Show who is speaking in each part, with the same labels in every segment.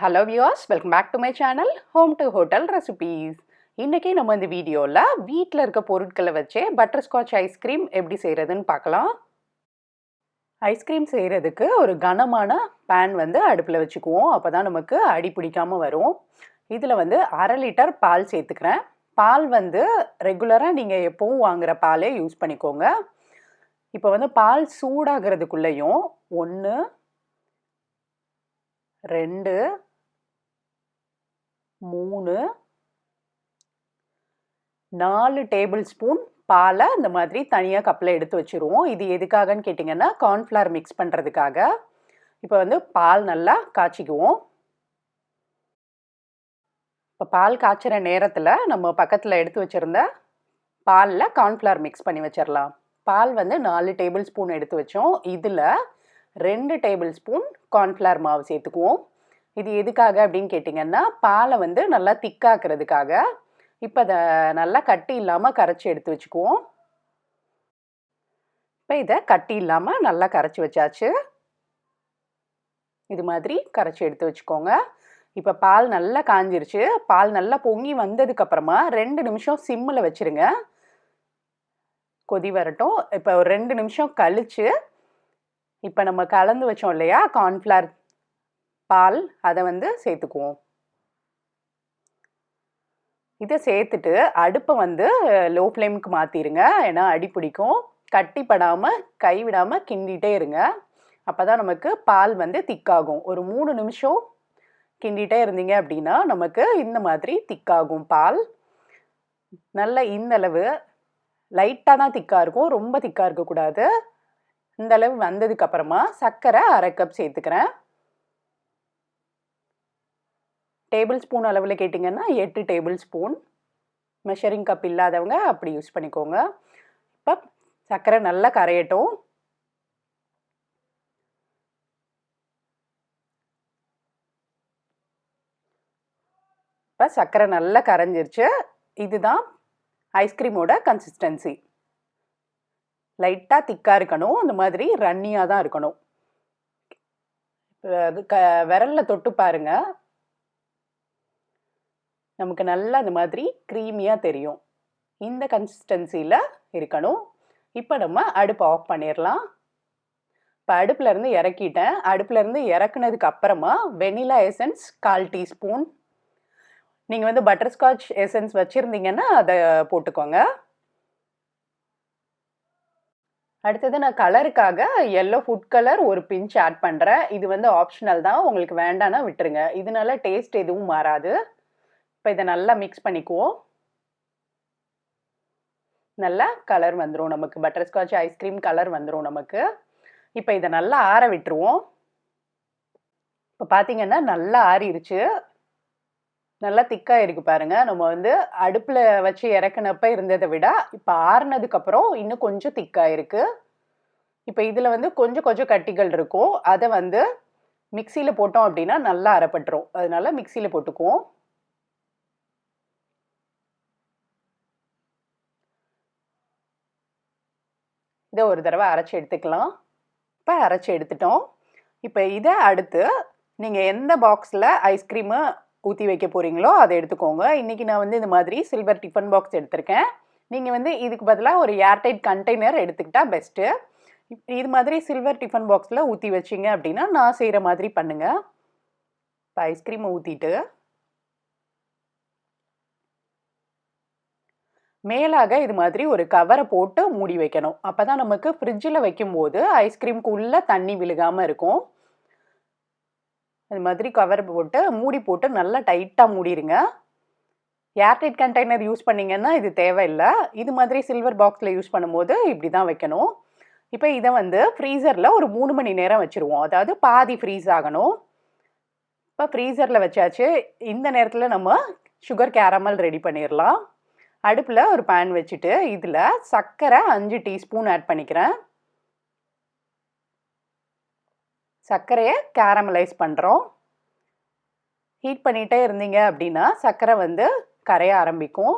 Speaker 1: Hello viewers, welcome back to my channel Home2Hotel Recipes. இன்னைக்கு நம்ம இந்த வீடியோல வீட்ல இருக்க பொருட்களை வச்சே பட்டர்ஸ்காட்ச் ஐஸ்கிரீம் எப்படி செய்யறதுன்னு பார்க்கலாம். ஐஸ்கிரீம் செய்யறதுக்கு ஒரு கனமான pan வந்து அடுப்புல வச்சுக்குவோம். அப்பதான் நமக்கு அடி பிடிக்காம வரும். இதுல வந்து 1/2 லிட்டர் பால் சேர்த்துக்கிறேன். பால் வந்து ரெகுலரா நீங்க எப்பவும் வாங்குற பாலே யூஸ் பண்ணிக்கோங்க. இப்போ வந்து பால் சூடாகிறதுக்குள்ளேயும் 1 2 3 4 டேபிள் ஸ்பூன் பாலை இந்த மாதிரி தனியாக கப்பில் எடுத்து வச்சுருவோம். இது எதுக்காகன்னு கேட்டிங்கன்னா கார்ன்ஃப்ளவர் மிக்ஸ் பண்ணுறதுக்காக. இப்போ வந்து பால் நல்லா காய்ச்சிக்குவோம். இப்போ பால் காய்ச்சிற நேரத்தில் நம்ம பக்கத்தில் எடுத்து வச்சுருந்த பாலில் கார்ன்ஃப்ளவர் மிக்ஸ் பண்ணி வச்சிடலாம். பால் வந்து 4 டேபிள் ஸ்பூன் எடுத்து வச்சோம். இதில் 2 டேபிள் ஸ்பூன் கார்ன்ஃப்ளவர் மாவு சேர்த்துக்குவோம். இது எதுக்காக அப்படின்னு கேட்டிங்கன்னா பாலை வந்து நல்லா திக்காக்குறதுக்காக. இப்போ அதை நல்லா கட்டி இல்லாமல் கரைச்சி எடுத்து வச்சுக்குவோம். இப்போ இதை கட்டி இல்லாமல் நல்லா கரைச்சி வச்சாச்சு. இது மாதிரி கரைச்சி எடுத்து வச்சுக்கோங்க. இப்போ பால் நல்லா காஞ்சிருச்சு. பால் நல்லா பொங்கி வந்ததுக்கப்புறமா 2 நிமிஷம் சிம்மில் வச்சுருங்க. கொதி வரட்டும். இப்போ ஒரு 2 நிமிஷம் கழித்து இப்போ நம்ம கலந்து வச்சோம் இல்லையா கார்ன்ஃப்ளவர் பால், அதை வந்து சேர்த்துக்குவோம். இதை சேர்த்துட்டு அடுப்பை வந்து லோ ஃப்ளேமுக்கு மாற்றிடுங்க. ஏன்னா அடி பிடிக்கும். கட்டிப்படாமல் கைவிடாமல் கிண்டிகிட்டே இருங்க. அப்போ தான் நமக்கு பால் வந்து திக்காகும். ஒரு 3 நிமிஷம் கிண்டிகிட்டே இருந்தீங்க அப்படின்னா நமக்கு இந்த மாதிரி திக்காகும் பால். நல்ல இந்தளவு லைட்டாக தான் திக்காக இருக்கும், ரொம்ப திக்காக இருக்கக்கூடாது. இந்தளவு வந்ததுக்கப்புறமா சர்க்கரை 1/2 கப் சேர்த்துக்கிறேன். டேபிள் ஸ்பூன் அளவில் கேட்டிங்கன்னா 8 டேபிள் ஸ்பூன். மெஷரிங் கப் இல்லாதவங்க அப்படி யூஸ் பண்ணிக்கோங்க. இப்போ சர்க்கரை நல்லா கரையட்டும். இப்போ சர்க்கரை நல்லா கரைஞ்சிருச்சு. இதுதான் ஐஸ்கிரீமோட கன்சிஸ்டன்சி. லைட்டாக திக்காக இருக்கணும். இந்த மாதிரி ரன்னியாக தான் இருக்கணும். விரலில் தொட்டு பாருங்க, நமக்கு நல்லா இந்த மாதிரி க்ரீமியாக தெரியும். இந்த கன்சிஸ்டன்சியில் இருக்கணும். இப்போ நம்ம அடுப்பு ஆஃப் பண்ணிடலாம். இப்போ அடுப்புலேருந்து இறக்கிட்டேன். அடுப்புலேருந்து இறக்குனதுக்கு அப்புறமா வெனிலா எசன்ஸ் 1/4 டீஸ்பூன். நீங்கள் வந்து பட்டர்ஸ்காட்ச் எசன்ஸ் வச்சுருந்தீங்கன்னா அதை போட்டுக்கோங்க. அடுத்தது நான் கலருக்காக எல்லோ ஃபுட் கலர் ஒரு பிஞ்ச் ஆட் பண்ணுறேன். இது வந்து ஆப்ஷனல் தான், உங்களுக்கு வேண்டான்னா விட்டுருங்க. இதனால டேஸ்ட் எதுவும் மாறாது. இப்போ இதை நல்லா மிக்ஸ் பண்ணிக்குவோம். நல்லா கலர் வந்துடும் நமக்கு, பட்டர்ஸ்காட்ச் ஐஸ்கிரீம் கலர் வந்துடும் நமக்கு. இப்போ இதை நல்லா ஆற விட்டுருவோம். இப்போ பார்த்தீங்கன்னா நல்லா ஆறிடுச்சு. நல்லா திக்காக இருக்குது பாருங்கள். நம்ம வந்து அடுப்பில் வச்சு இறக்குனப்ப இருந்ததை விட இப்போ ஆறுனதுக்கப்புறம் இன்னும் கொஞ்சம் திக்காக இருக்குது. இப்போ இதில் வந்து கொஞ்சம் கொஞ்சம் கட்டிகள் இருக்கும். அதை வந்து மிக்சியில் போட்டோம் அப்படின்னா நல்லா அரைப்பட்டுரும். அதனால மிக்சியில் போட்டுக்குவோம். இதை ஒரு தடவை அரைச்சி எடுத்துக்கலாம். இப்போ அரைச்சி எடுத்துட்டோம். இப்போ இதை அடுத்து நீங்கள் எந்த பாக்ஸில் ஐஸ்கிரீமு ஊற்றி வைக்க போகிறீங்களோ அதை எடுத்துக்கோங்க. இன்றைக்கி நான் வந்து இந்த மாதிரி சில்வர் டிஃபன் பாக்ஸ் எடுத்திருக்கேன். நீங்கள் வந்து இதுக்கு பதிலாக ஒரு ஏர்டைட் கண்டெய்னர் எடுத்துக்கிட்டால் பெஸ்ட்டு. இது மாதிரி சில்வர் டிஃபன் பாக்ஸில் ஊற்றி வச்சிங்க அப்படின்னா நான் செய்கிற மாதிரி பண்ணுங்கள். இப்போ ஐஸ்கிரீமை ஊற்றிட்டு மேலாக இது மாதிரி ஒரு கவரை போட்டு மூடி வைக்கணும். அப்போ தான் நமக்கு ஃப்ரிட்ஜில் வைக்கும்போது ஐஸ்கிரீமுக்கு உள்ளே தண்ணி விழுகாமல் இருக்கும். இது மாதிரி கவர் போட்டு மூடி போட்டு நல்லா டைட்டாக மூடிடுங்க. ஏர்டைட் கண்டெய்னர் யூஸ் பண்ணிங்கன்னா இது தேவையில்லை. இது மாதிரி சில்வர் பாக்ஸில் யூஸ் பண்ணும்போது இப்படி தான் வைக்கணும். இப்போ இதை வந்து ஃப்ரீசரில் ஒரு 3 மணி நேரம் வச்சுருவோம். அதாவது பாதி ஃப்ரீஸ் ஆகணும். இப்போ ஃப்ரீசரில் வச்சாச்சு. இந்த நேரத்தில் நம்ம சுகர் கேரமல் ரெடி பண்ணிடலாம். அடுப்பில் ஒரு பேன் வச்சுட்டு இதில் சர்க்கரை 5 டீஸ்பூன் ஆட் பண்ணிக்கிறேன். சர்க்கரையை கேரமலைஸ் பண்ணுறோம். ஹீட் பண்ணிகிட்டே இருந்தீங்க அப்படின்னா சர்க்கரை வந்து கரைய ஆரம்பிக்கும்.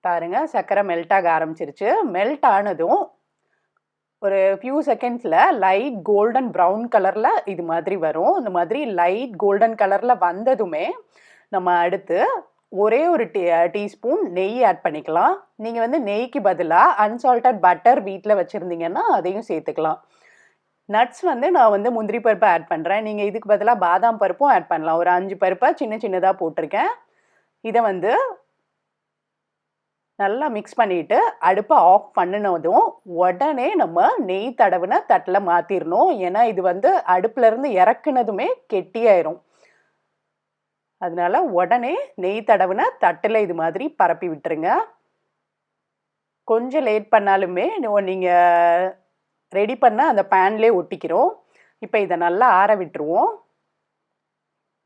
Speaker 1: பாருங்கள், சர்க்கரை மெல்ட் ஆக ஆரம்பிச்சிருச்சு. மெல்ட் ஆனதும் ஒரு ஃபியூ செகண்ட்ஸில் லைட் கோல்டன் ப்ரௌன் கலரில் இது மாதிரி வரும். இந்த மாதிரி லைட் கோல்டன் கலரில் வந்ததுமே நம்ம அடுத்து ஒரே ஒரு டீஸ்பூன் நெய் ஆட் பண்ணிக்கலாம். நீங்கள் வந்து நெய்க்கு பதிலாக அன்சால்டட் பட்டர் வீட்டில் வச்சுருந்தீங்கன்னா அதையும் சேர்த்துக்கலாம். நட்ஸ் வந்து நான் வந்து முந்திரி பருப்பை ஆட் பண்ணுறேன். நீங்கள் இதுக்கு பதிலாக பாதாம் பருப்பும் ஆட் பண்ணலாம். ஒரு 5 பருப்பை சின்ன சின்னதாக போட்டிருக்கேன். இதை வந்து நல்லா மிக்ஸ் பண்ணிவிட்டு அடுப்பை ஆஃப் பண்ணினதும் உடனே நம்ம நெய் தடவின தட்டில் மாற்றிடணும். ஏன்னா இது வந்து அடுப்புலேருந்து இறக்குனதுமே கெட்டியாயிரும். அதனால உடனே நெய் தடவின தட்டில் இது மாதிரி பரப்பி விட்டுருங்க. கொஞ்சம் லேட் பண்ணாலுமே நீங்கள் ரெடி பண்ண அந்த பேன்லேயே ஒட்டிக்கிறோம். இப்போ இதை நல்லா ஆற விட்டுருவோம்.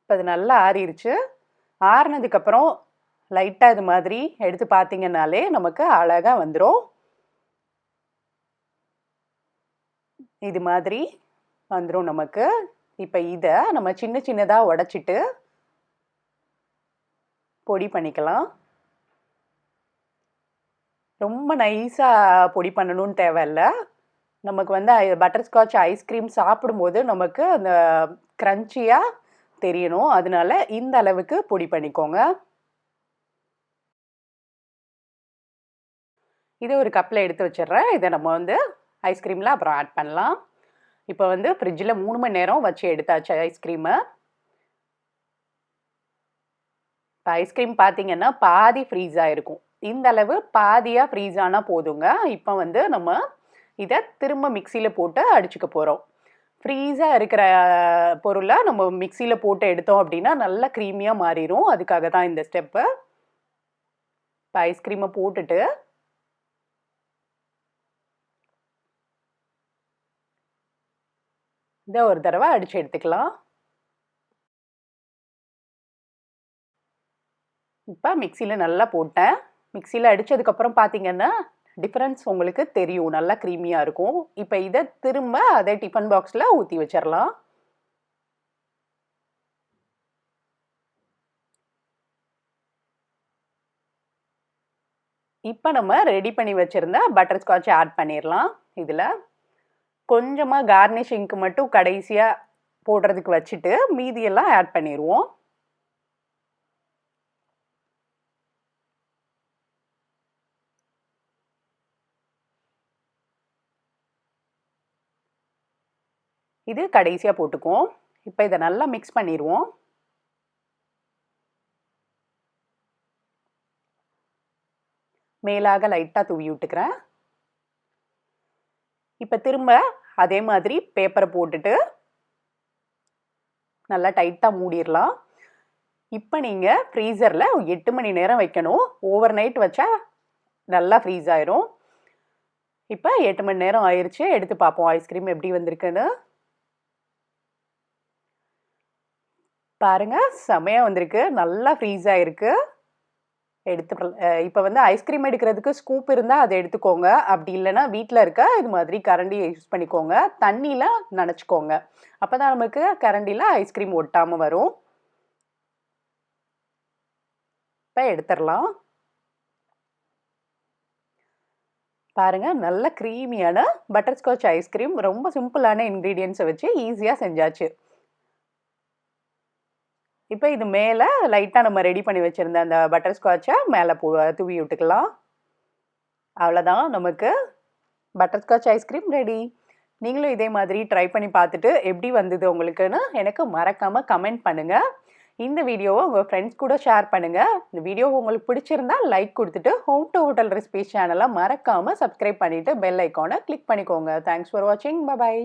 Speaker 1: இப்போ இது நல்லா ஆறிடுச்சு. ஆறினதுக்கப்புறம் லைட்டாக இது மாதிரி எடுத்து பார்த்தீங்கன்னாலே நமக்கு அழகாக வந்துடும். இது மாதிரி வந்துடும் நமக்கு. இப்போ இதை நம்ம சின்ன சின்னதாக உடைச்சிட்டு பொடி பண்ணிக்கலாம். ரொம்ப நைஸாக பொடி பண்ணணும்னு தேவையில்லை. நமக்கு வந்து பட்டர்ஸ்காட்ச் ஐஸ்கிரீம் சாப்பிடும்போது நமக்கு அந்த க்ரன்ச்சியாக தெரியணும். அதனால இந்த அளவுக்கு பொடி பண்ணிக்கோங்க. இதை ஒரு கப்பில் எடுத்து வச்சிடுறேன். இதை நம்ம வந்து ஐஸ்கிரீமில் அப்புறம் ஆட் பண்ணலாம். இப்போ வந்து ஃப்ரிட்ஜில் 3 மணி நேரம் வச்சு எடுத்தாச்சு ஐஸ்கிரீமை. இப்போ ஐஸ்கிரீம் பார்த்தீங்கன்னா பாதி ஃப்ரீஸ் ஆகிருக்கும். இந்த அளவு பாதியாக ஃப்ரீஸ் ஆனால் போதுங்க. இப்போ வந்து நம்ம இதை திரும்ப மிக்சியில் போட்டு அடிச்சுக்க போகிறோம். ஃப்ரீஸாக இருக்கிற பொருளை நம்ம மிக்சியில் போட்டு எடுத்தோம் அப்படின்னா நல்லா க்ரீமியாக மாறிடும். அதுக்காக தான் இந்த ஸ்டெப்பு. இப்போ ஐஸ்கிரீமை போட்டுட்டு இதை ஒரு தடவை அடித்து எடுத்துக்கலாம். இப்போ மிக்சியில் நல்லா போட்டேன். மிக்சியில் அடித்ததுக்கப்புறம் பார்த்தீங்கன்னா டிஃப்ரென்ஸ் உங்களுக்கு தெரியும். நல்லா க்ரீமியாக இருக்கும். இப்போ இதை திரும்ப அதே டிஃபன் பாக்ஸில் ஊற்றி வச்சிடலாம். இப்போ நம்ம ரெடி பண்ணி வச்சுருந்த பட்டர்ஸ்காட்ச் ஆட் பண்ணிடலாம். இதில் கொஞ்சமாக கார்னிஷிங்க்கு மட்டும் கடைசியாக போடுறதுக்கு வச்சுட்டு மீதியெல்லாம் ஆட் பண்ணிடுவோம். இது கடைசியாக போட்டுக்குவோம். இப்போ இதை நல்லா மிக்ஸ் பண்ணிடுவோம். மேலாக லைட்டாக தூவி விட்டுக்கிறேன். இப்போ திரும்ப அதே மாதிரி பேப்பரை போட்டுட்டு நல்லா டைட்டாக மூடிடலாம். இப்போ நீங்கள் ஃப்ரீசரில் 8 மணி நேரம் வைக்கணும். ஓவர் நைட் வச்சா நல்லா ஃப்ரீஸ் ஆயிரும். இப்போ 8 மணி நேரம் ஆயிடுச்சு. எடுத்து பார்ப்போம் ஐஸ்கிரீம் எப்படி வந்திருக்குன்னு. பாருங்க, செமையாக வந்திருக்கு. நல்லா ஃப்ரீஸ் ஆகிருக்கு. இப்போ வந்து ஐஸ்கிரீம் எடுக்கிறதுக்கு ஸ்கூப் இருந்தால் அதை எடுத்துக்கோங்க. அப்படி இல்லைன்னா வீட்டில் இருக்க இது மாதிரி கரண்டியை யூஸ் பண்ணிக்கோங்க. தண்ணியில் நனைச்சிக்கோங்க. அப்போ தான் நமக்கு கரண்டியில் ஐஸ்கிரீம் ஒட்டாமல் வரும். இப்போ எடுத்துடலாம். பாருங்கள், நல்ல க்ரீமியான பட்டர்ஸ்காட்ச் ஐஸ்கிரீம் ரொம்ப சிம்பிளான இன்க்ரீடியன்ஸை வச்சு ஈஸியாக செஞ்சாச்சு. இப்போ இது மேலே லைட்டாக நம்ம ரெடி பண்ணி வச்சுருந்த அந்த பட்டர்ஸ்காட்சை மேலே தூவி விட்டுக்கலாம். அவ்வளோதான், நமக்கு பட்டர்ஸ்காட்ச் ஐஸ்கிரீம் ரெடி. நீங்களும் இதே மாதிரி ட்ரை பண்ணி பார்த்துட்டு எப்படி வந்தது உங்களுக்குன்னு எனக்கு மறக்காமல் கமெண்ட் பண்ணுங்கள். இந்த வீடியோவை உங்கள் ஃப்ரெண்ட்ஸ் கூட ஷேர் பண்ணுங்கள். இந்த வீடியோ உங்களுக்கு பிடிச்சிருந்தா லைக் கொடுத்துட்டு Home2Hotel Recipes சேனலை மறக்காமல் சப்ஸ்கிரைப் பண்ணிவிட்டு பெல் ஐக்கானை கிளிக் பண்ணிக்கோங்க. தேங்க்ஸ் ஃபார் வாட்சிங். பை.